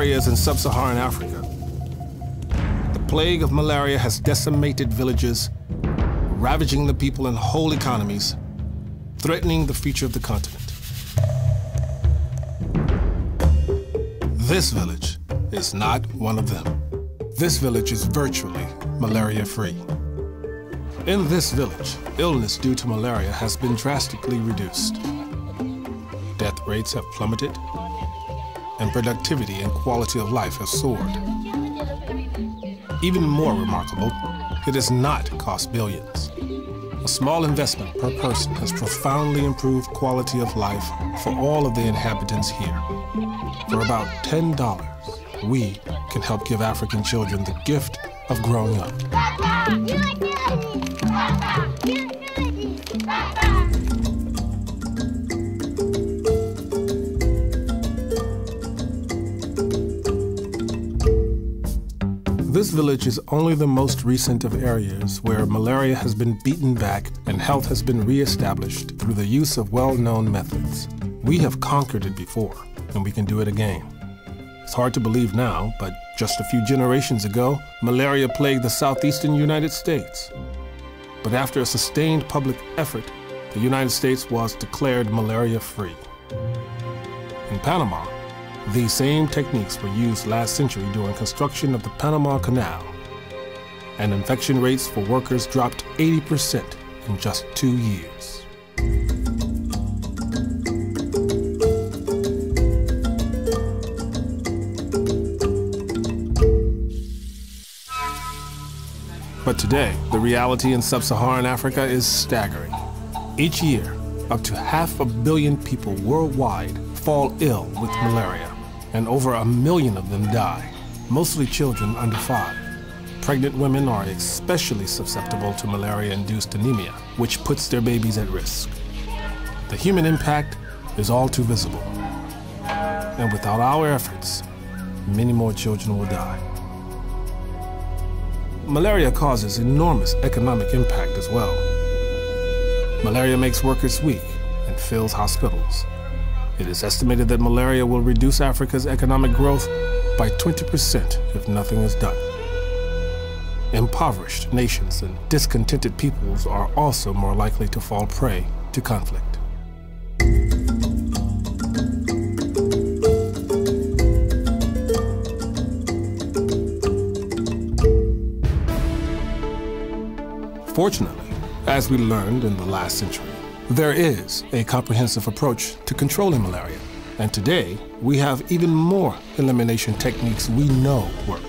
areas in sub-Saharan Africa. The plague of malaria has decimated villages, ravaging the people and whole economies, threatening the future of the continent. This village is not one of them. This village is virtually malaria-free. In this village, illness due to malaria has been drastically reduced. Death rates have plummeted, and productivity and quality of life have soared. Even more remarkable, it has not cost billions. A small investment per person has profoundly improved quality of life for all of the inhabitants here. For about $10, we can help give African children the gift of growing up. This village is only the most recent of areas where malaria has been beaten back and health has been reestablished through the use of well-known methods. We have conquered it before, and we can do it again. It's hard to believe now, but just a few generations ago, malaria plagued the southeastern United States. But after a sustained public effort, the United States was declared malaria-free. In Panama, these same techniques were used last century during construction of the Panama Canal, and infection rates for workers dropped 80% in just 2 years. But today, the reality in sub-Saharan Africa is staggering. Each year, up to 500 million people worldwide fall ill with malaria, and over 1 million of them die, mostly children under 5. Pregnant women are especially susceptible to malaria-induced anemia, which puts their babies at risk. The human impact is all too visible. And without our efforts, many more children will die. Malaria causes enormous economic impact as well. Malaria makes workers weak and fills hospitals. It is estimated that malaria will reduce Africa's economic growth by 20% if nothing is done. Impoverished nations and discontented peoples are also more likely to fall prey to conflict. Fortunately, as we learned in the last century, there is a comprehensive approach to controlling malaria, and today we have even more elimination techniques we know work.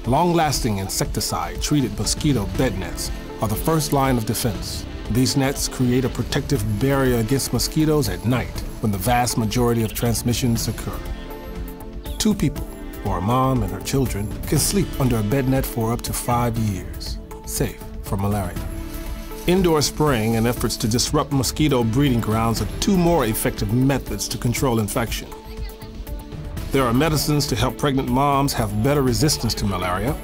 Long-lasting insecticide-treated mosquito bed nets are the first line of defense. These nets create a protective barrier against mosquitoes at night when the vast majority of transmissions occur. 2 people, or a mom and her children, can sleep under a bed net for up to 5 years, safe from malaria. Indoor spraying and efforts to disrupt mosquito breeding grounds are 2 more effective methods to control infection. There are medicines to help pregnant moms have better resistance to malaria.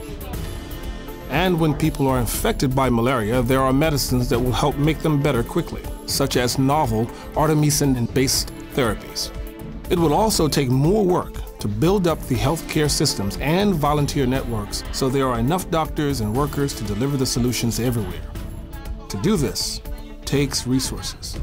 And when people are infected by malaria, there are medicines that will help make them better quickly, such as novel artemisinin-based therapies. It will also take more work to build up the healthcare systems and volunteer networks so there are enough doctors and workers to deliver the solutions everywhere. To do this takes resources.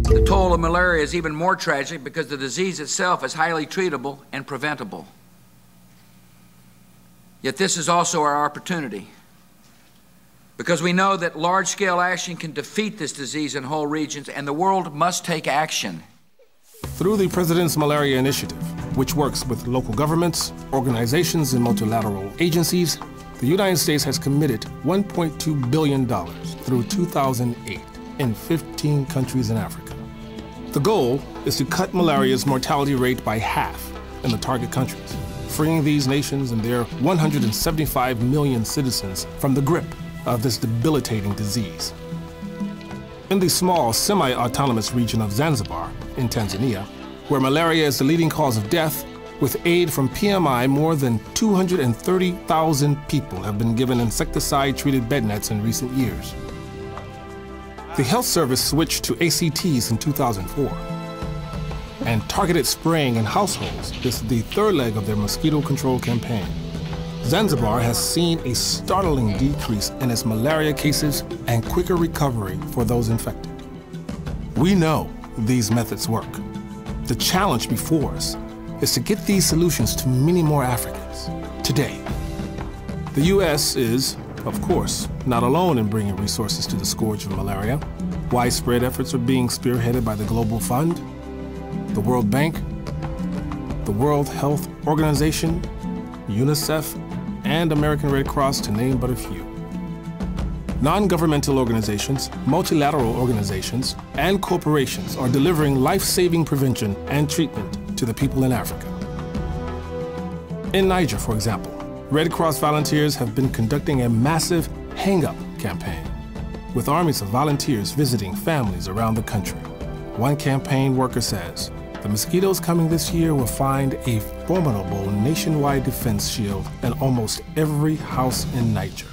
The toll of malaria is even more tragic because the disease itself is highly treatable and preventable. Yet this is also our opportunity, because we know that large-scale action can defeat this disease in whole regions, and the world must take action. Through the President's Malaria Initiative, which works with local governments, organizations, and multilateral agencies, the United States has committed $1.2 billion through 2008 in 15 countries in Africa. The goal is to cut malaria's mortality rate by half in the target countries, freeing these nations and their 175 million citizens from the grip of this debilitating disease. In the small, semi-autonomous region of Zanzibar, in Tanzania, where malaria is the leading cause of death, with aid from PMI, more than 230,000 people have been given insecticide-treated bed nets in recent years. The health service switched to ACTs in 2004. And targeted spraying in households is the third leg of their mosquito control campaign. Zanzibar has seen a startling decrease in its malaria cases and quicker recovery for those infected. We know these methods work. The challenge before us is to get these solutions to many more Africans today. The U.S. is, of course, not alone in bringing resources to the scourge of malaria. Widespread efforts are being spearheaded by the Global Fund, the World Bank, the World Health Organization, UNICEF, and American Red Cross, to name but a few. Non-governmental organizations, multilateral organizations, and corporations are delivering life-saving prevention and treatment to the people in Africa. In Niger, for example, Red Cross volunteers have been conducting a massive hang-up campaign, with armies of volunteers visiting families around the country. One campaign worker says, "The mosquitoes coming this year will find a formidable nationwide defense shield in almost every house in Niger."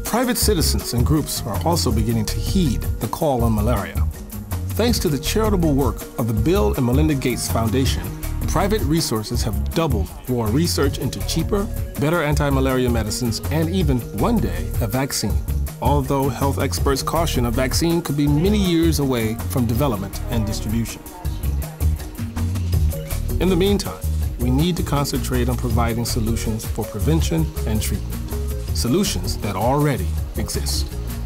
Private citizens and groups are also beginning to heed the call on malaria. Thanks to the charitable work of the Bill and Melinda Gates Foundation, private resources have doubled for research into cheaper, better anti-malaria medicines, and even, one day, a vaccine. Although health experts caution a vaccine could be many years away from development and distribution. In the meantime, we need to concentrate on providing solutions for prevention and treatment. Solutions that already exist,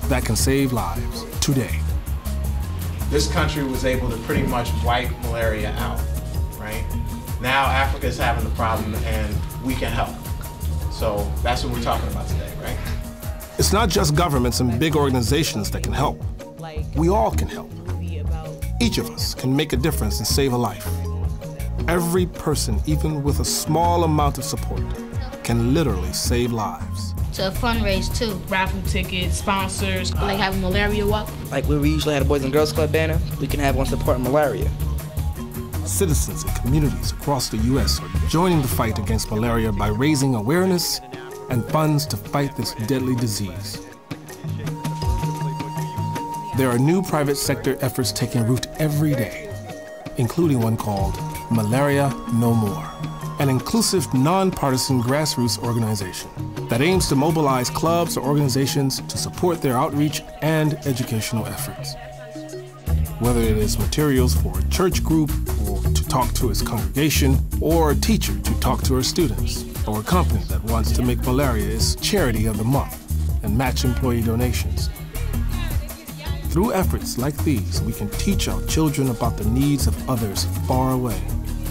that can save lives today. This country was able to pretty much wipe malaria out, right? Now Africa is having the problem and we can help. So that's what we're talking about today, right? It's not just governments and big organizations that can help. We all can help. Each of us can make a difference and save a life. Every person, even with a small amount of support, can literally save lives. To fundraise too. Raffle tickets, sponsors. Like having malaria walk. Like we usually had a Boys and Girls Club banner, we can have one supporting malaria. Citizens and communities across the U.S. are joining the fight against malaria by raising awareness and funds to fight this deadly disease. There are new private sector efforts taking root every day, including one called Malaria No More, an inclusive, nonpartisan grassroots organization that aims to mobilize clubs or organizations to support their outreach and educational efforts. Whether it is materials for a church group, or to talk to its congregation, or a teacher to talk to her students, or a company that wants to make malaria its charity of the month and match employee donations. Through efforts like these, we can teach our children about the needs of others far away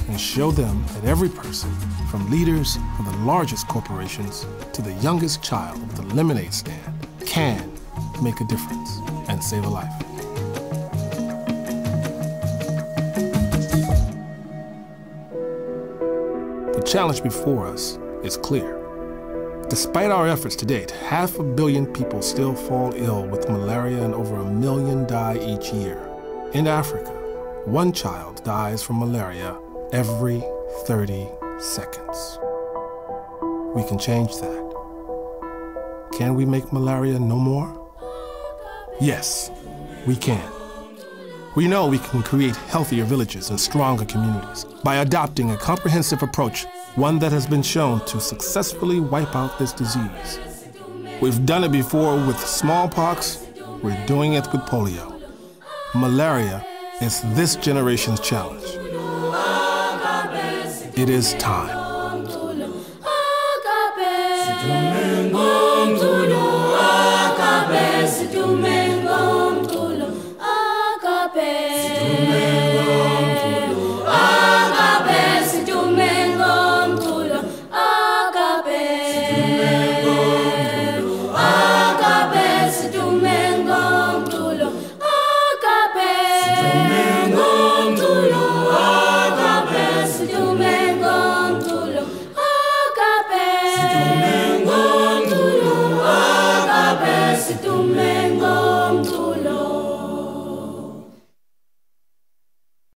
and show them that every person, from leaders of the largest corporations to the youngest child with a lemonade stand, can make a difference and save a life. The challenge before us is clear. Despite our efforts to date, 500 million people still fall ill with malaria and over 1 million die each year. In Africa, 1 child dies from malaria every 30 seconds. We can change that. Can we make malaria no more? Yes, we can. We know we can create healthier villages and stronger communities by adopting a comprehensive approach, one that has been shown to successfully wipe out this disease. We've done it before with smallpox, we're doing it with polio. Malaria is this generation's challenge. It is time. Agape,